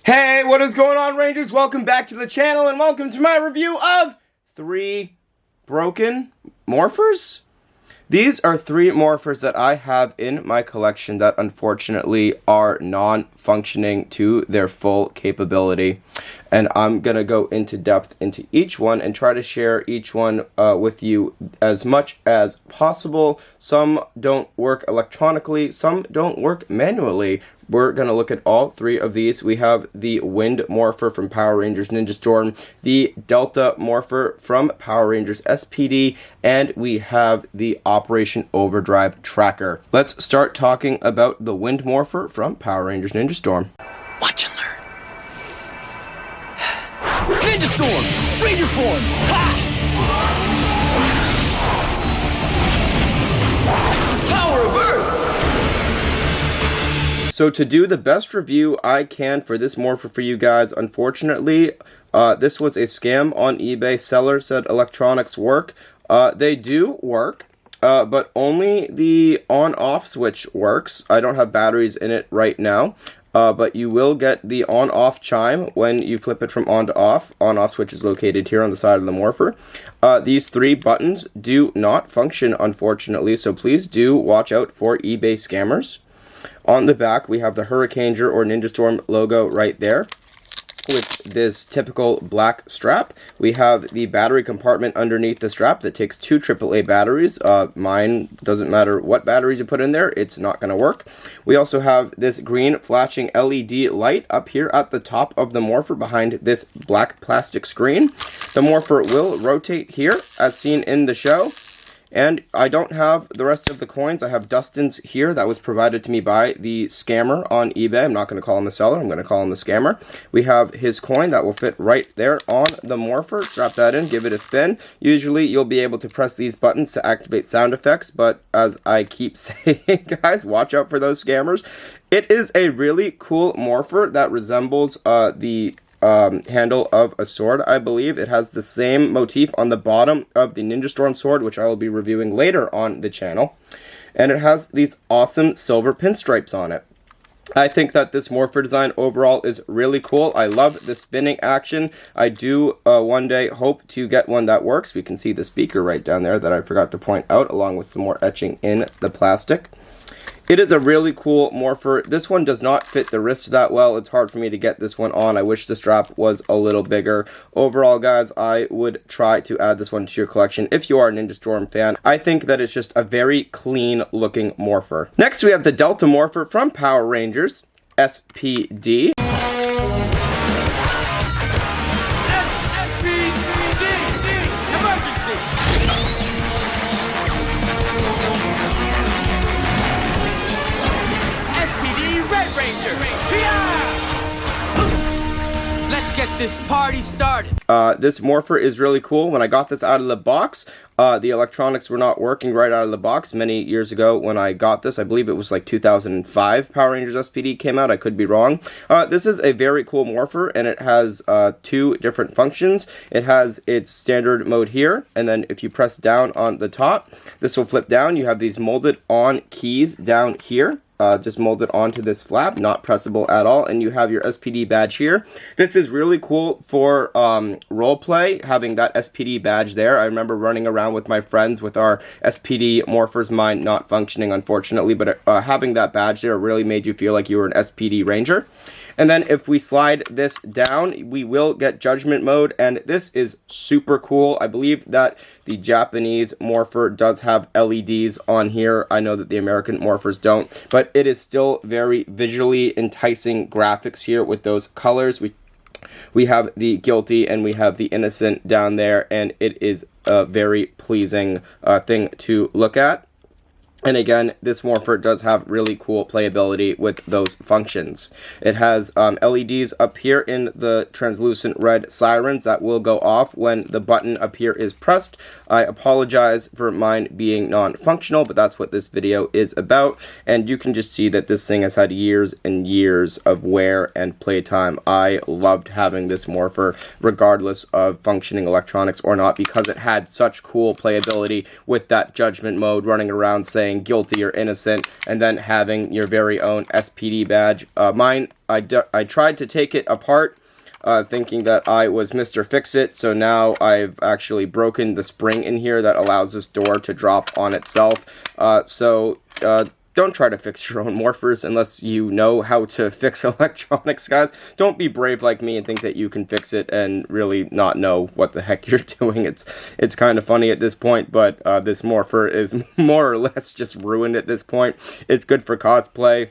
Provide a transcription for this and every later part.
Hey, what is going on, Rangers? Welcome back to the channel and welcome to my review of 3 broken morphers. These are 3 morphers that I have in my collection that unfortunately are non-functioning to their full capability. And I'm going to go into depth into each one and try to share each one with you as much as possible. Some don't work electronically, some don't work manually. We're going to look at all 3 of these. We have the Wind Morpher from Power Rangers Ninja Storm, the Delta Morpher from Power Rangers SPD, and we have the Operation Overdrive Tracker. Let's start talking about the Wind Morpher from Power Rangers Ninja Storm. Watch and learn. Ninja Storm! Ranger form! Ha! Power of Earth! So to do the best review I can for this morpher for you guys, unfortunately, this was a scam on eBay. Seller said electronics work. They do work, but only the on-off switch works. I don't have batteries in it right now. But you will get the on-off chime when you flip it from on to off. On-off switch is located here on the side of the morpher. These 3 buttons do not function, unfortunately, so please do watch out for eBay scammers. On the back, we have the Hurricaneer or Ninja Storm logo right there with this typical black strap. We have the battery compartment underneath the strap that takes 2 AAA batteries. Mine doesn't matter what batteries you put in there, it's not going to work. We also have this green flashing LED light up here at the top of the morpher behind this black plastic screen. The morpher will rotate here as seen in the show. And I don't have the rest of the coins. I have Dustin's here that was provided to me by the scammer on eBay. I'm not going to call him the seller. I'm going to call him the scammer. We have his coin that will fit right there on the morpher. Strap that in. Give it a spin. Usually you'll be able to press these buttons to activate sound effects. But as I keep saying, guys, watch out for those scammers. It is a really cool morpher that resembles the handle of a sword, I believe. It has the same motif on the bottom of the Ninja Storm sword, which I will be reviewing later on the channel. And it has these awesome silver pinstripes on it. I think that this morpher design overall is really cool. I love the spinning action. I do one day hope to get one that works. We can see the speaker right down there that I forgot to point out, along with some more etching in the plastic. It is a really cool morpher. This one does not fit the wrist that well. It's hard for me to get this one on. I wish the strap was a little bigger. Overall, guys, I would try to add this one to your collection if you are a Ninja Storm fan. I think that it's just a very clean looking morpher. Next, we have the Delta Morpher from Power Rangers SPD. Let's get this party started. This morpher is really cool. When I got this out of the box, the electronics were not working right out of the box many years ago when I got this. I believe it was like 2005 Power Rangers SPD came out. I could be wrong. This is a very cool morpher, and it has 2 different functions. It has its standard mode here, and then if you press down on the top, this will flip down. You have these molded on keys down here. Just molded onto this flap, not pressable at all, and you have your SPD badge here. This is really cool for role play, having that SPD badge there. I remember running around with my friends with our SPD morphers, mine not functioning unfortunately, but having that badge there really made you feel like you were an SPD Ranger. And then if we slide this down, we will get Judgment Mode, and this is super cool. I believe that the Japanese morpher does have LEDs on here. I know that the American morphers don't, but it is still very visually enticing graphics here with those colors. We have the guilty and we have the innocent down there, and it is a very pleasing thing to look at. And again, this morpher does have really cool playability with those functions. It has LEDs up here in the translucent red sirens that will go off when the button up here is pressed. I apologize for mine being non-functional, but that's what this video is about. And you can just see that this thing has had years and years of wear and playtime. I loved having this morpher regardless of functioning electronics or not, because it had such cool playability with that judgment mode, running around saying saying guilty or innocent, and then having your very own SPD badge. Mine, I tried to take it apart, thinking that I was Mr. Fix-It, so now I've actually broken the spring in here that allows this door to drop on itself. Don't try to fix your own morphers unless you know how to fix electronics, guys. Don't be brave like me and think that you can fix it and really not know what the heck you're doing. It's kind of funny at this point, but this morpher is more or less just ruined at this point. It's good for cosplay.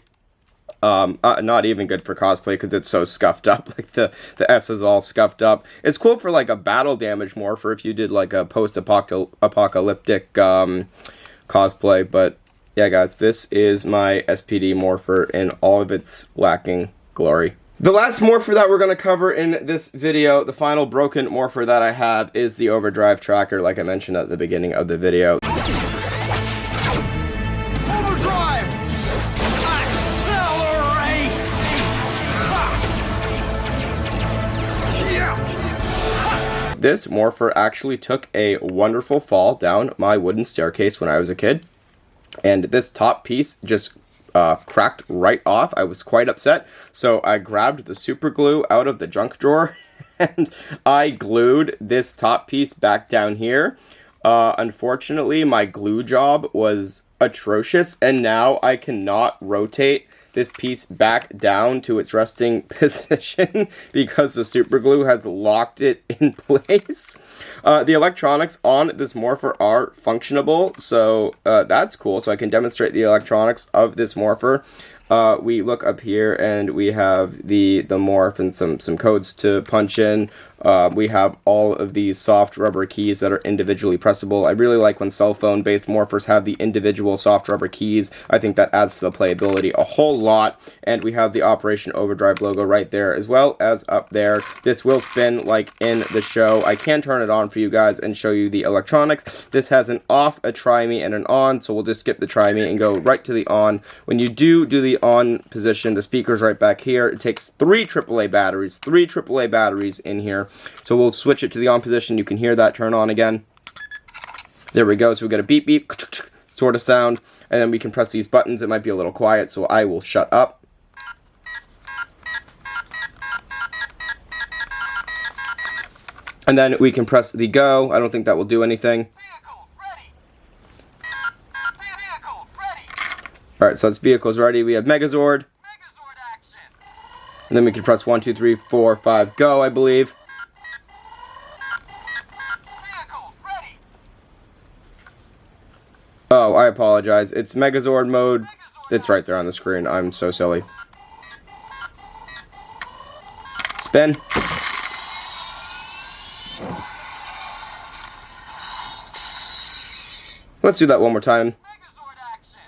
Not even good for cosplay because it's so scuffed up. Like the S is all scuffed up. It's cool for like a battle damage morpher if you did like a post-apocalyptic cosplay, but yeah, guys, this is my SPD morpher in all of its lacking glory. The last morpher that we're going to cover in this video, the final broken morpher that I have, is the Overdrive tracker, like I mentioned at the beginning of the video. Overdrive Accelerate! Yeah. This morpher actually took a wonderful fall down my wooden staircase when I was a kid. And this top piece just cracked right off. I was quite upset, so I grabbed the super glue out of the junk drawer and I glued this top piece back down here. Unfortunately, my glue job was atrocious, and now I cannot rotate this piece back down to its resting position because the super glue has locked it in place. The electronics on this morpher are functionable, so that's cool. So I can demonstrate the electronics of this morpher. We look up here and we have the morph and some codes to punch in. We have all of these soft rubber keys that are individually pressable. I really like when cell phone based morphers have the individual soft rubber keys. I think that adds to the playability a whole lot. And we have the Operation Overdrive logo right there, as well as up there. This will spin like in the show. I can turn it on for you guys and show you the electronics. This has an off, a try me, and an on, so we'll just skip the try me and go right to the on. When you do the on position, the speaker's right back here. It takes three AAA batteries in here. So we'll switch it to the on position. You can hear that turn on again. There we go. So we get a beep beep sort of sound, and then we can press these buttons. It might be a little quiet, so I will shut up. And then we can press the go. I don't think that will do anything. Vehicle ready. Vehicle ready. All right, so it's vehicles ready. We have Megazord. Megazord action. And then we can press 1, 2, 3, 4, 5, go, I believe. Vehicle ready. Oh, I apologize. It's Megazord mode. It's right there on the screen. I'm so silly. Spin. Let's do that one more time. Megazord action.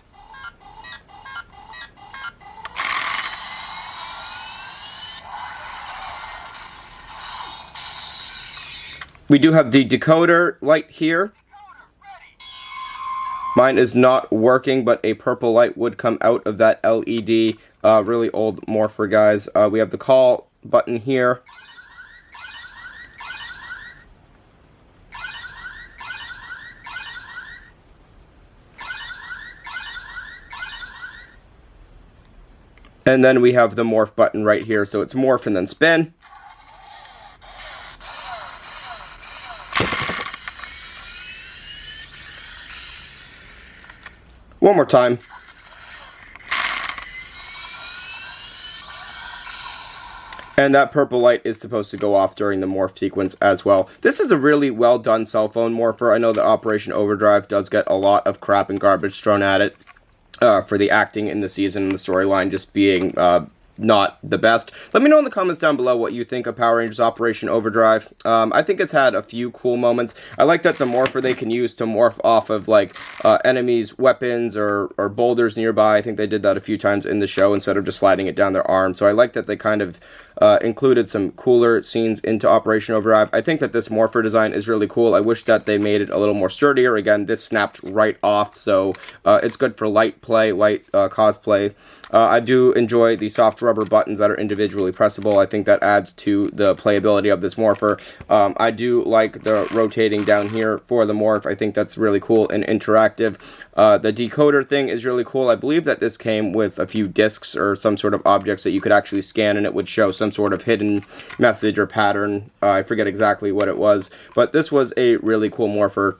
We do have the decoder light here. Mine is not working, but a purple light would come out of that LED. Really old morpher, guys. We have the call button here. And then we have the morph button right here. So it's morph and then spin. One more time. And that purple light is supposed to go off during the morph sequence as well. This is a really well done cell phone morpher. I know that Operation Overdrive does get a lot of crap and garbage thrown at it for the acting in the season and the storyline just being not the best. Let me know in the comments down below what you think of Power Rangers Operation Overdrive. I think it's had a few cool moments. I like that the morpher they can use to morph off of like enemies' weapons or boulders nearby. I think they did that a few times in the show instead of just sliding it down their arm. So I like that they kind of included some cooler scenes into Operation Overdrive. I think that this morpher design is really cool. I wish that they made it a little more sturdier. Again, this snapped right off, so it's good for light play, light cosplay. I do enjoy the soft rubber buttons that are individually pressable. I think that adds to the playability of this morpher. I do like the rotating down here for the morph. I think that's really cool and interactive. The decoder thing is really cool. I believe that this came with a few discs or some sort of objects that you could actually scan, and it would show some sort of hidden message or pattern. I forget exactly what it was, but this was a really cool morpher,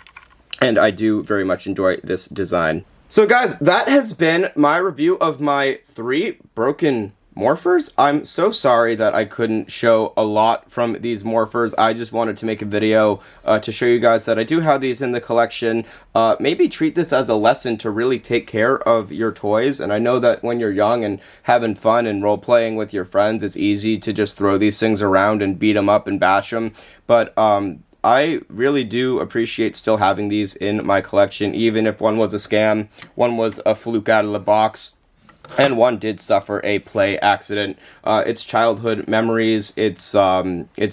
and I do very much enjoy this design. So guys, that has been my review of my 3 broken morphers. I'm so sorry that I couldn't show a lot from these morphers. I just wanted to make a video to show you guys that I do have these in the collection. Maybe treat this as a lesson to really take care of your toys. And I know that when you're young and having fun and role-playing with your friends, it's easy to just throw these things around and beat them up and bash them. But I really do appreciate still having these in my collection, even if one was a scam, one was a fluke out of the box, and one did suffer a play accident. It's childhood memories. It's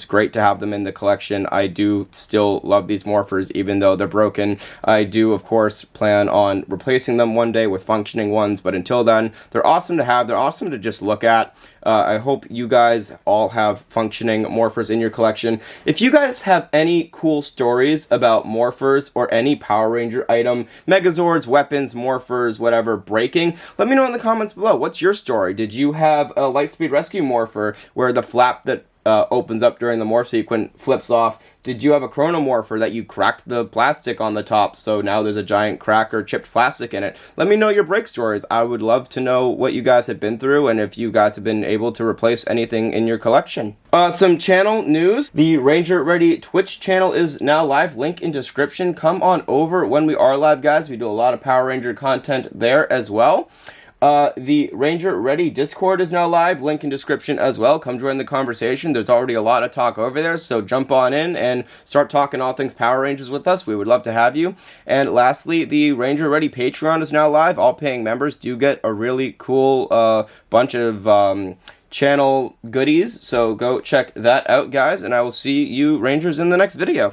great to have them in the collection. I do still love these morphers, even though they're broken. I do, of course, plan on replacing them one day with functioning ones, but until then, they're awesome to have. They're awesome to just look at. I hope you guys all have functioning morphers in your collection. If you guys have any cool stories about morphers or any Power Ranger item, Megazords, weapons, morphers, whatever, breaking, let me know in the comments below. What's your story? Did you have a Lightspeed Rescue morpher where the flap that opens up during the morph sequence flips off? Did you have a chronomorpher that you cracked the plastic on the top, so now there's a giant crack or chipped plastic in it? Let me know your break stories. I would love to know what you guys have been through and if you guys have been able to replace anything in your collection. Some channel news. The Ranger Ready Twitch channel is now live. Link in description. Come on over when we are live, guys. We do a lot of Power Ranger content there as well. The Ranger Ready Discord is now live. Link in description as well. Come join the conversation. There's already a lot of talk over there, so jump on in and start talking all things Power Rangers with us. We would love to have you. And lastly, the Ranger Ready Patreon is now live. All paying members do get a really cool bunch of channel goodies, so go check that out, guys, and I will see you Rangers in the next video.